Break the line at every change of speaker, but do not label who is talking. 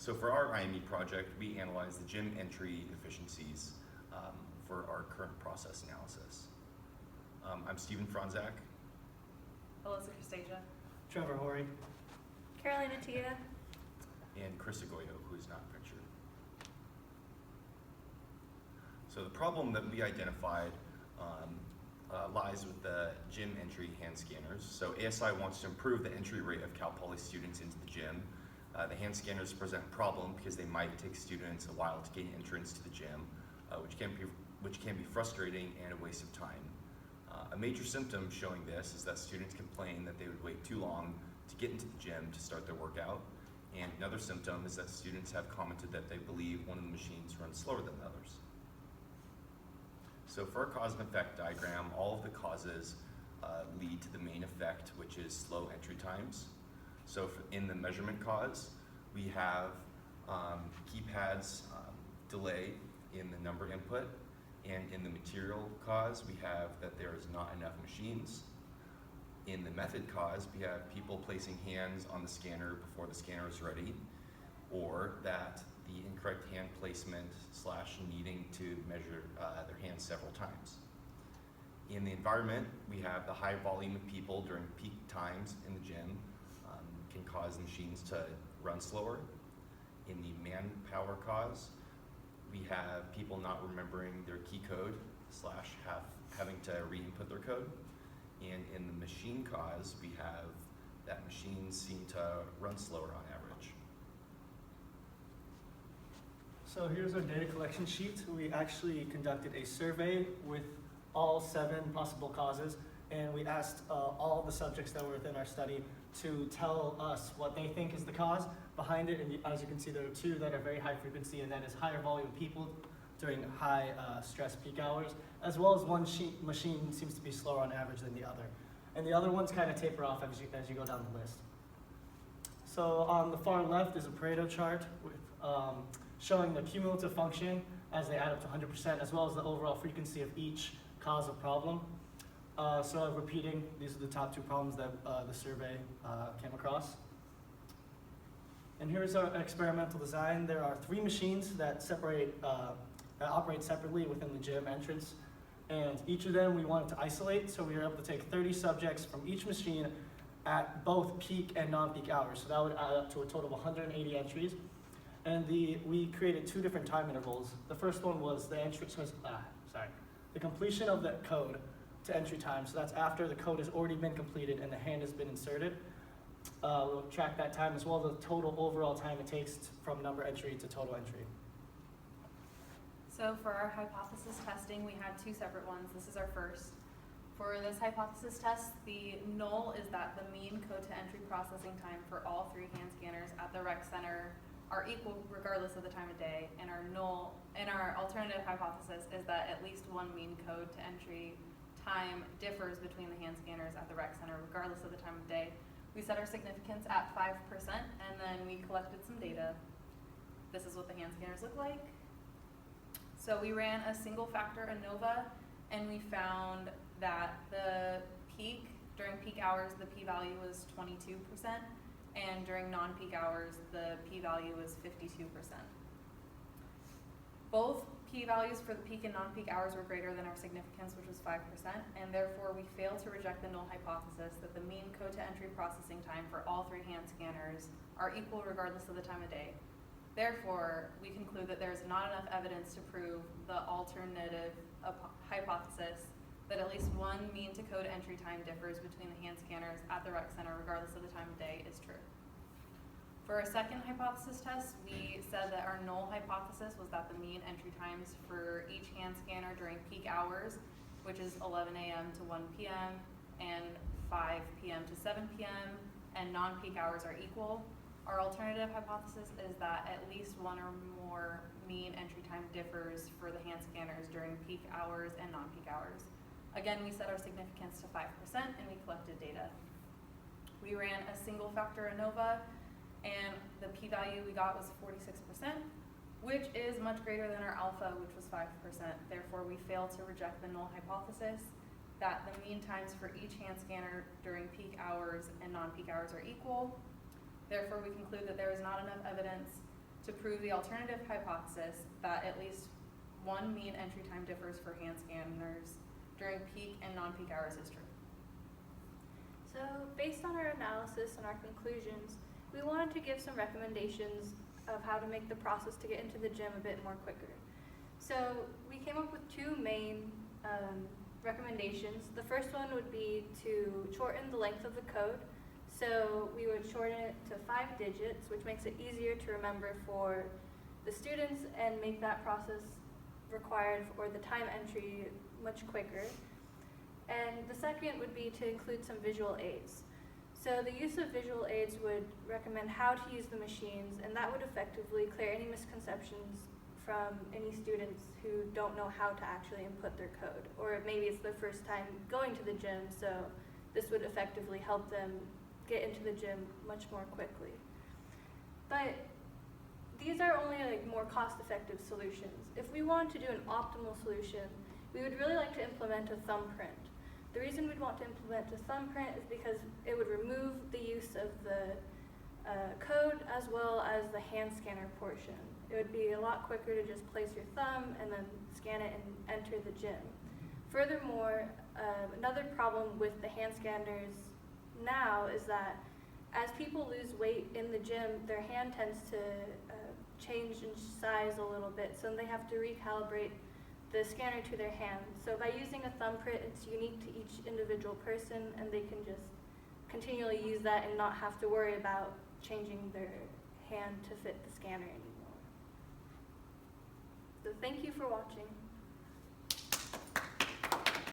So for our IME project, we analyzed the gym entry efficiencies for our current process analysis. I'm Fronczak.
Alyssa Kristedja.
Trevor Hori.
Atiya.
And Aguayo, who is not pictured. So the problem that we identified lies with the gym entry hand scanners. So ASI wants to improve the entry rate of Cal Poly students into the gym. The hand scanners present a problem because they might take students a while to gain entrance to the gym, which can be frustrating and a waste of time. A major symptom showing this is that students complain that they would wait too long to get into the gym to start their workout. And another symptom is that students have commented that they believe one of the machines runs slower than the others. So for our cause and effect diagram, all of the causes lead to the main effect, which is slow entry times. So in the measurement cause, we have keypads delay in the number input, and in the material cause, we have that there is not enough machines. In the method cause, we have people placing hands on the scanner before the scanner is ready, or that the incorrect hand placement / needing to measure their hands several times. In the environment, we have the high volume of people during peak times in the gym can cause machines to run slower. In the manpower cause, we have people not remembering their key code / having to re-input their code. And in the machine cause, we have that machines seem to run slower on average.
So here's our data collection sheet. We actually conducted a survey with all 7 possible causes, and we asked all the subjects that were within our study to tell us what they think is the cause behind it. And as you can see, there are 2 that are very high frequency, and that is higher volume people during high stress peak hours, as well as one machine seems to be slower on average than the other. And the other ones kind of taper off as you go down the list. So on the far left is a Pareto chart with showing the cumulative function as they add up to 100%, as well as the overall frequency of each cause of problem. So repeating, these are the top 2 problems that the survey came across. And here's our experimental design. There are 3 machines that operate separately within the gym entrance. And each of them we wanted to isolate, so we were able to take 30 subjects from each machine at both peak and non-peak hours. So that would add up to a total of 180 entries. And we created 2 different time intervals. The first one was the completion of the code to entry time. So that's after the code has already been completed and the hand has been inserted. We'll track that time as well as the total overall time it takes from number entry to total entry.
So for our hypothesis testing, we had 2 separate ones. This is our first. For this hypothesis test, the null is that the mean code to entry processing time for all 3 hand scanners at the rec center are equal regardless of the time of day, and our alternative hypothesis is that at least one mean code to entry time differs between the hand scanners at the rec center regardless of the time of day. We set our significance at 5%, and then we collected some data. This is what the hand scanners look like. So we ran a single factor ANOVA, and we found that during peak hours, the p-value was 22%, and during non-peak hours, the p-value was 52%. Both p-values for the peak and non-peak hours were greater than our significance, which was 5%, and therefore we failed to reject the null hypothesis that the mean code to entry processing time for all 3 hand scanners are equal regardless of the time of day. Therefore, we conclude that there is not enough evidence to prove the alternative hypothesis that at least one mean to code entry time differs between the hand scanners at the rec center regardless of the time of day is true. For our second hypothesis test, we said that our null hypothesis was that the mean entry times for each hand scanner during peak hours, which is 11 a.m. to 1 p.m. and 5 p.m. to 7 p.m. and non-peak hours are equal. Our alternative hypothesis is that at least one or more mean entry time differs for the hand scanners during peak hours and non-peak hours. Again, we set our significance to 5% and we collected data. We ran a single factor ANOVA, and the p-value we got was 46%, which is much greater than our alpha, which was 5%. Therefore, we failed to reject the null hypothesis that the mean times for each hand scanner during peak hours and non-peak hours are equal. Therefore, we conclude that there is not enough evidence to prove the alternative hypothesis that at least one mean entry time differs for hand scanners during peak and non-peak hours is true.
So, based on our analysis and our conclusions, we wanted to give some recommendations of how to make the process to get into the gym a bit more quicker. So, we came up with two main recommendations. The first one would be to shorten the length of the code. So, we would shorten it to 5 digits, which makes it easier to remember for the students and make that process required for the time entry much quicker. And the second would be to include some visual aids. So the use of visual aids would recommend how to use the machines, and that would effectively clear any misconceptions from any students who don't know how to actually input their code. Or maybe it's their first time going to the gym, so this would effectively help them get into the gym much more quickly. But these are only more cost-effective solutions. If we wanted to do an optimal solution, we would really like to implement a thumbprint. The reason we'd want to implement a thumbprint is because it would remove the use of the code as well as the hand scanner portion. It would be a lot quicker to just place your thumb and then scan it and enter the gym. Furthermore, another problem with the hand scanners now is that as people lose weight in the gym, their hand tends to change in size a little bit, so they have to recalibrate the scanner to their hand. So by using a thumbprint, it's unique to each individual person, and they can just continually use that and not have to worry about changing their hand to fit the scanner anymore. So thank you for watching.